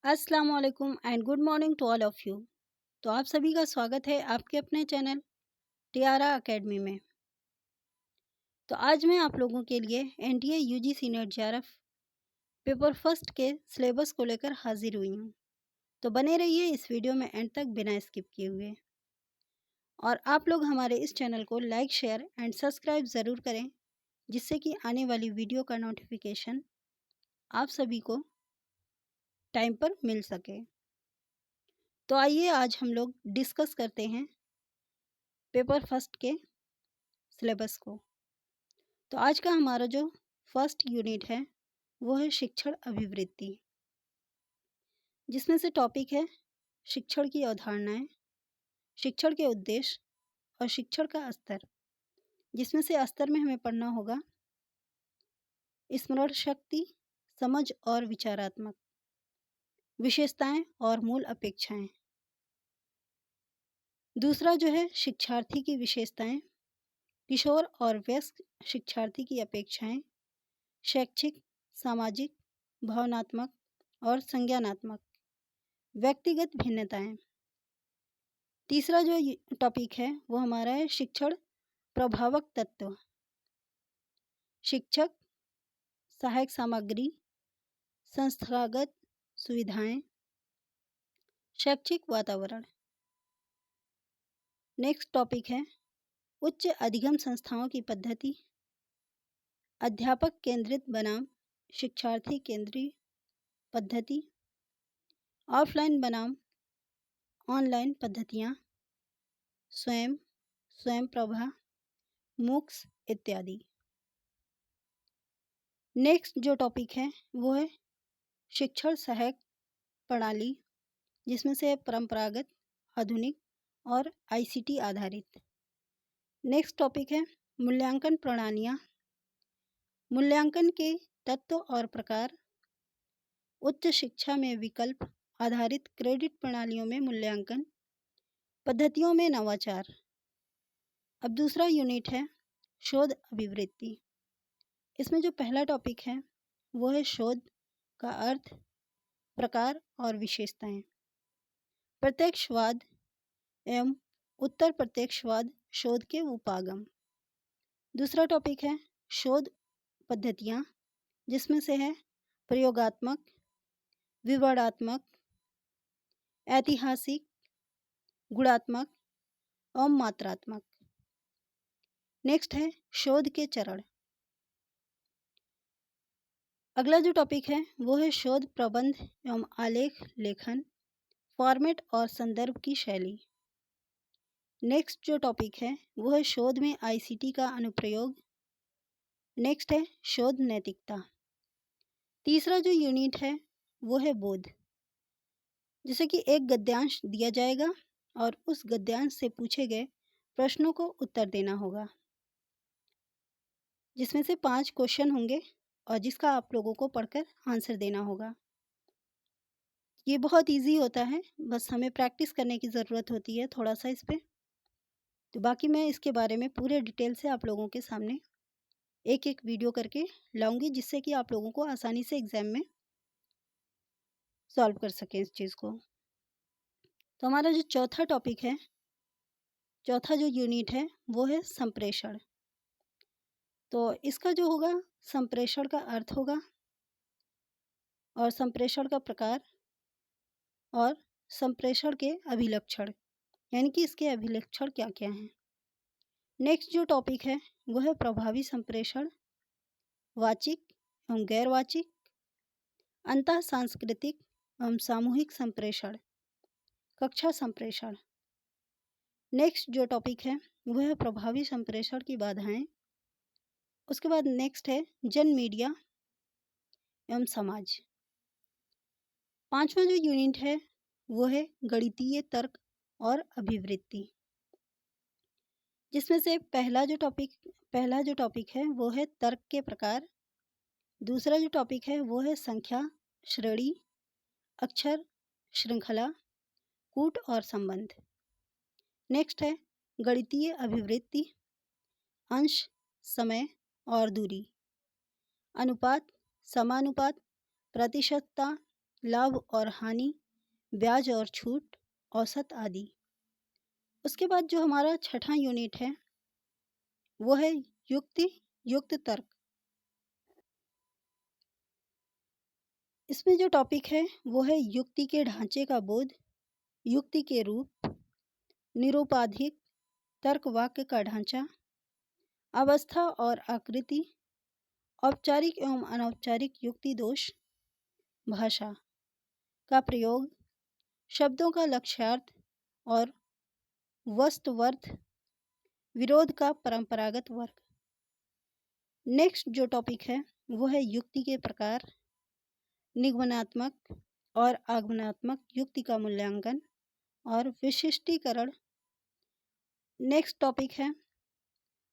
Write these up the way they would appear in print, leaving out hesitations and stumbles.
अस्सलाम वालेकुम and good morning to all of you. तो आप सभी का स्वागत है आपके अपने चैनल टियारा एकेडमी में। तो आज मैं आप लोगों के लिए NTA UG senior JRF paper first के सिलेबस को लेकर हाजिर हुई हूँ। तो बने रहिए इस वीडियो में एंड तक बिना स्किप किए हुए। और आप लोग हमारे इस चैनल को लाइक शेयर एंड सब्सक्राइब ज़रूर करें, जिससे कि आने वाली वीडियो का नोटिफिकेशन आप सभी को टाइम पर मिल सके। तो आइए आज हम लोग डिस्कस करते हैं पेपर फर्स्ट के सिलेबस को। तो आज का हमारा जो फर्स्ट यूनिट है वो है शिक्षण अभिवृत्ति, जिसमें से टॉपिक है शिक्षण की अवधारणाएं, शिक्षण के उद्देश्य और शिक्षण का स्तर। जिसमें से स्तर में हमें पढ़ना होगा स्मरण शक्ति, समझ और विचारात्मक, विशेषताएं और मूल अपेक्षाएं। दूसरा जो है शिक्षार्थी की विशेषताएं, किशोर और वयस्क शिक्षार्थी की अपेक्षाएं, शैक्षिक, सामाजिक, भावनात्मक और संज्ञानात्मक, व्यक्तिगत भिन्नताएं। तीसरा जो टॉपिक है वो हमारा है शिक्षण प्रभावक तत्व, शिक्षक, सहायक सामग्री, संस्थागत सुविधाएं, शैक्षिक वातावरण। नेक्स्ट टॉपिक है उच्च अधिगम संस्थाओं की पद्धति, अध्यापक केंद्रित बनाम शिक्षार्थी केंद्रीय पद्धति, ऑफलाइन बनाम ऑनलाइन पद्धतियाँ, स्वयं, स्वयं प्रभा, मूक्स इत्यादि। नेक्स्ट जो टॉपिक है वो है शिक्षण सहायक प्रणाली, जिसमें से परंपरागत, आधुनिक और आईसीटी आधारित। नेक्स्ट टॉपिक है मूल्यांकन प्रणालियाँ, मूल्यांकन के तत्व और प्रकार, उच्च शिक्षा में विकल्प आधारित क्रेडिट प्रणालियों में मूल्यांकन पद्धतियों में नवाचार। अब दूसरा यूनिट है शोध अभिवृत्ति। इसमें जो पहला टॉपिक है वो है शोध का अर्थ, प्रकार और विशेषताएं, प्रत्यक्षवाद एवं उत्तर प्रत्यक्षवाद शोध के उपागम। दूसरा टॉपिक है शोध पद्धतियाँ, जिसमें से है प्रयोगात्मक, विवरणात्मक, ऐतिहासिक, गुणात्मक और मात्रात्मक। नेक्स्ट है शोध के चरण। अगला जो टॉपिक है वो है शोध प्रबंध एवं आलेख लेखन, फॉर्मेट और संदर्भ की शैली। नेक्स्ट जो टॉपिक है वो है शोध में आईसीटी का अनुप्रयोग। नेक्स्ट है शोध नैतिकता। तीसरा जो यूनिट है वो है बोध, जैसे कि एक गद्यांश दिया जाएगा और उस गद्यांश से पूछे गए प्रश्नों को उत्तर देना होगा, जिसमें से 5 क्वेश्चन होंगे और जिसका आप लोगों को पढ़कर आंसर देना होगा। ये बहुत इजी होता है, बस हमें प्रैक्टिस करने की ज़रूरत होती है थोड़ा सा इस पे। तो बाकी मैं इसके बारे में पूरे डिटेल से आप लोगों के सामने एक एक वीडियो करके लाऊंगी, जिससे कि आप लोगों को आसानी से एग्ज़ाम में सॉल्व कर सकें इस चीज़ को। तो हमारा जो चौथा टॉपिक है, चौथा जो यूनिट है वो है संप्रेषण। तो इसका जो होगा संप्रेषण का अर्थ होगा और संप्रेषण का प्रकार और संप्रेषण के अभिलक्षण, यानी कि इसके अभिलक्षण क्या क्या हैं। नेक्स्ट जो टॉपिक है वो है प्रभावी संप्रेषण, वाचिक एवं गैर वाचिक, अंतः सांस्कृतिक एवं सामूहिक संप्रेषण, कक्षा संप्रेषण। नेक्स्ट जो टॉपिक है वो है प्रभावी संप्रेषण की बाधाएं। उसके बाद नेक्स्ट है जन मीडिया एवं समाज। पांचवा जो यूनिट है वो है गणितीय तर्क और अभिवृत्ति, जिसमें से पहला जो टॉपिक है वो है तर्क के प्रकार। दूसरा जो टॉपिक है वो है संख्या, श्रेणी, अक्षर, श्रृंखला, कूट और संबंध। नेक्स्ट है गणितीय अभिवृत्ति, अंश, समय और दूरी, अनुपात, समानुपात, प्रतिशतता, लाभ और हानि, ब्याज और छूट, औसत आदि। उसके बाद जो हमारा छठा यूनिट है वो है युक्ति युक्त तर्क। इसमें जो टॉपिक है वो है युक्ति के ढांचे का बोध, युक्ति के रूप, निरूपाधिक तर्क, वाक्य का ढांचा, अवस्था और आकृति, औपचारिक एवं अनौपचारिक युक्ति दोष, भाषा का प्रयोग, शब्दों का लक्ष्यार्थ और वस्तुवर्थ, विरोध का परंपरागत वर्ग। नेक्स्ट जो टॉपिक है वो है युक्ति के प्रकार, निगमनात्मक और आगमनात्मक युक्ति का मूल्यांकन और विशिष्टीकरण। नेक्स्ट टॉपिक है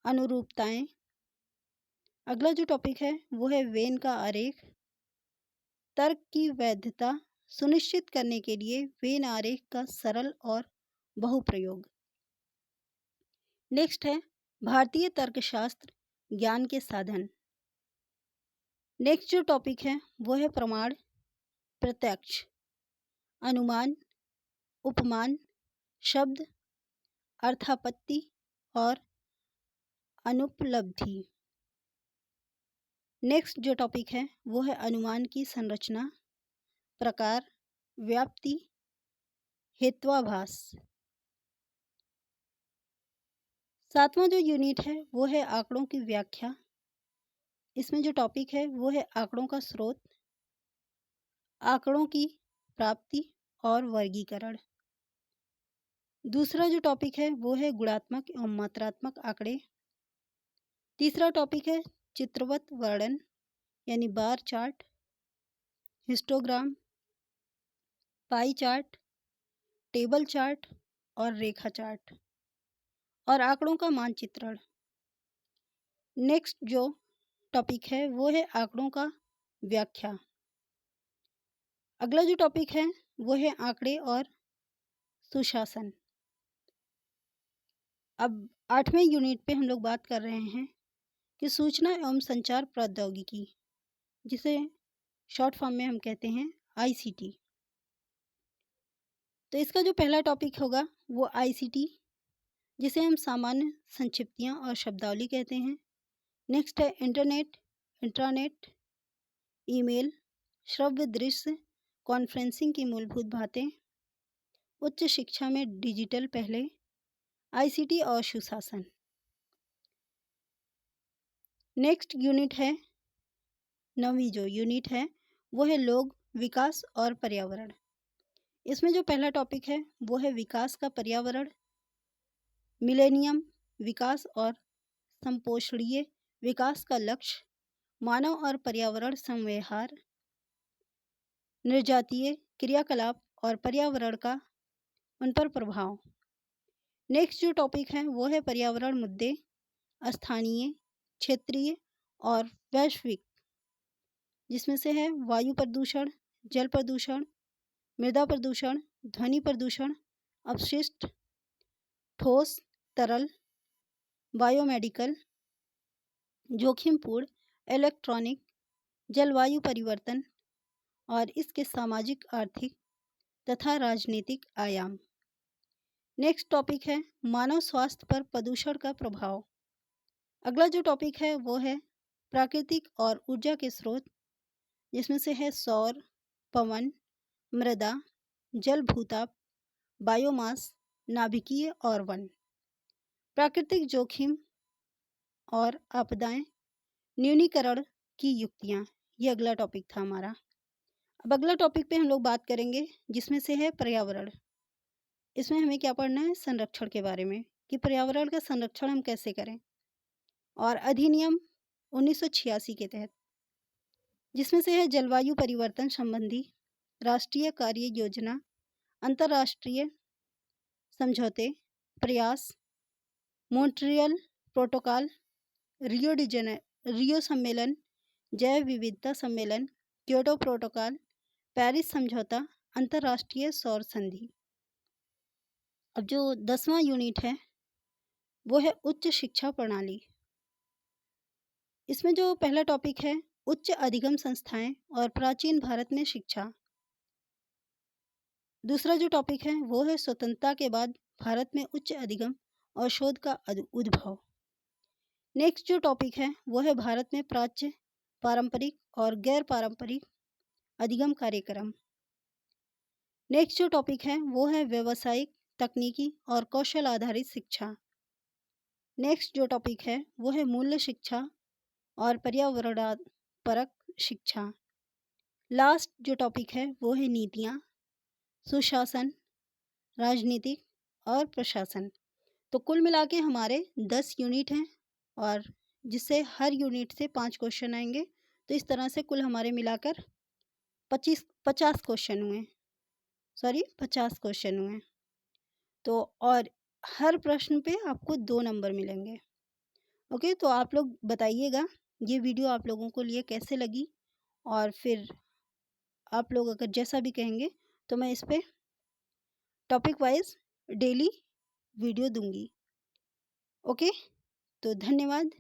अनुरूपताएं। अगला जो टॉपिक है वो है वेन का आरेख, तर्क की वैधता सुनिश्चित करने के लिए वेन आरेख का सरल और बहुप्रयोग। नेक्स्ट है भारतीय तर्कशास्त्र ज्ञान के साधन। नेक्स्ट जो टॉपिक है वो है प्रमाण, प्रत्यक्ष, अनुमान, उपमान, शब्द, अर्थापत्ति और अनुपलब्धि। नेक्स्ट जो टॉपिक है वो है अनुमान की संरचना, प्रकार, व्याप्ति, हेत्वाभास। सातवां जो यूनिट है वो है आंकड़ों की व्याख्या। इसमें जो टॉपिक है वो है आंकड़ों का स्रोत, आंकड़ों की प्राप्ति और वर्गीकरण। दूसरा जो टॉपिक है वो है गुणात्मक एवं मात्रात्मक आंकड़े। तीसरा टॉपिक है चित्रवत वर्णन यानी bar chart, histogram, pie chart, table chart और रेखा चार्ट और आंकड़ों का मानचित्रण। नेक्स्ट जो टॉपिक है वो है आंकड़ों का व्याख्या। अगला जो टॉपिक है वो है आंकड़े और सुशासन। अब 8वें यूनिट पे हम लोग बात कर रहे हैं कि सूचना एवं संचार प्रौद्योगिकी, जिसे शॉर्ट फॉर्म में हम कहते हैं आईसीटी। तो इसका जो पहला टॉपिक होगा वो आईसीटी, जिसे हम सामान्य संक्षिप्तियाँ और शब्दावली कहते हैं। नेक्स्ट है इंटरनेट, इंट्रानेट, ईमेल, श्रव्य दृश्य, कॉन्फ्रेंसिंग की मूलभूत बातें, उच्च शिक्षा में डिजिटल पहले, आईसीटी और सुशासन। नेक्स्ट यूनिट है 9वीं जो यूनिट है वो है लोग, विकास और पर्यावरण। इसमें जो पहला टॉपिक है वो है विकास का पर्यावरण, मिलेनियम विकास और संपोषणीय विकास का लक्ष्य, मानव और पर्यावरण संव्यवहार, निर्जातीय क्रियाकलाप और पर्यावरण का उन पर प्रभाव। नेक्स्ट जो टॉपिक है वो है पर्यावरण मुद्दे, स्थानीय, क्षेत्रीय और वैश्विक, जिसमें से है वायु प्रदूषण, जल प्रदूषण, मृदा प्रदूषण, ध्वनि प्रदूषण, अपशिष्ट, ठोस, तरल, बायोमेडिकल, जोखिमपूर्ण, इलेक्ट्रॉनिक, जलवायु परिवर्तन और इसके सामाजिक, आर्थिक तथा राजनीतिक आयाम। नेक्स्ट टॉपिक है मानव स्वास्थ्य पर प्रदूषण का प्रभाव। अगला जो टॉपिक है वो है प्राकृतिक और ऊर्जा के स्रोत, जिसमें से है सौर, पवन, मृदा, जल भूताप, बायोमास, नाभिकीय और वन। प्राकृतिक जोखिम और आपदाएं, न्यूनीकरण की युक्तियाँ, ये अगला टॉपिक था हमारा। अब अगला टॉपिक पे हम लोग बात करेंगे जिसमें से है पर्यावरण। इसमें हमें क्या पढ़ना है, संरक्षण के बारे में, कि पर्यावरण का संरक्षण हम कैसे करें, और अधिनियम 1986 के तहत, जिसमें से है जलवायु परिवर्तन संबंधी राष्ट्रीय कार्य योजना, अंतर्राष्ट्रीय समझौते, प्रयास, मॉन्ट्रियल प्रोटोकॉल, रियो सम्मेलन, जैव विविधता सम्मेलन, क्योटो प्रोटोकॉल, पेरिस समझौता, अंतर्राष्ट्रीय सौर संधि। अब जो 10वां यूनिट है वो है उच्च शिक्षा प्रणाली। इसमें जो पहला टॉपिक है उच्च अधिगम संस्थाएं और प्राचीन भारत में शिक्षा, दूसरा जो टॉपिक है वो है स्वतंत्रता के बाद भारत में उच्च अधिगम और शोध का उद्भव। नेक्स्ट जो टॉपिक है वो है भारत में प्राच्य, पारंपरिक और गैर पारंपरिक अधिगम कार्यक्रम। नेक्स्ट जो टॉपिक है वो है व्यावसायिक, तकनीकी और कौशल आधारित शिक्षा। नेक्स्ट जो टॉपिक है वो है मूल्य शिक्षा और पर्यावरण परक शिक्षा। लास्ट जो टॉपिक है वो है नीतियाँ, सुशासन, राजनीतिक और प्रशासन। तो कुल मिला के हमारे 10 यूनिट हैं और जिससे हर यूनिट से 5 क्वेश्चन आएंगे। तो इस तरह से कुल हमारे मिलाकर 50 क्वेश्चन हुए, 50 क्वेश्चन हुए। तो और हर प्रश्न पे आपको 2 नंबर मिलेंगे। ओके, तो आप लोग बताइएगा ये वीडियो आप लोगों को लिए कैसे लगी, और फिर आप लोग अगर जैसा भी कहेंगे तो मैं इस पे टॉपिक वाइज डेली वीडियो दूंगी। ओके, तो धन्यवाद।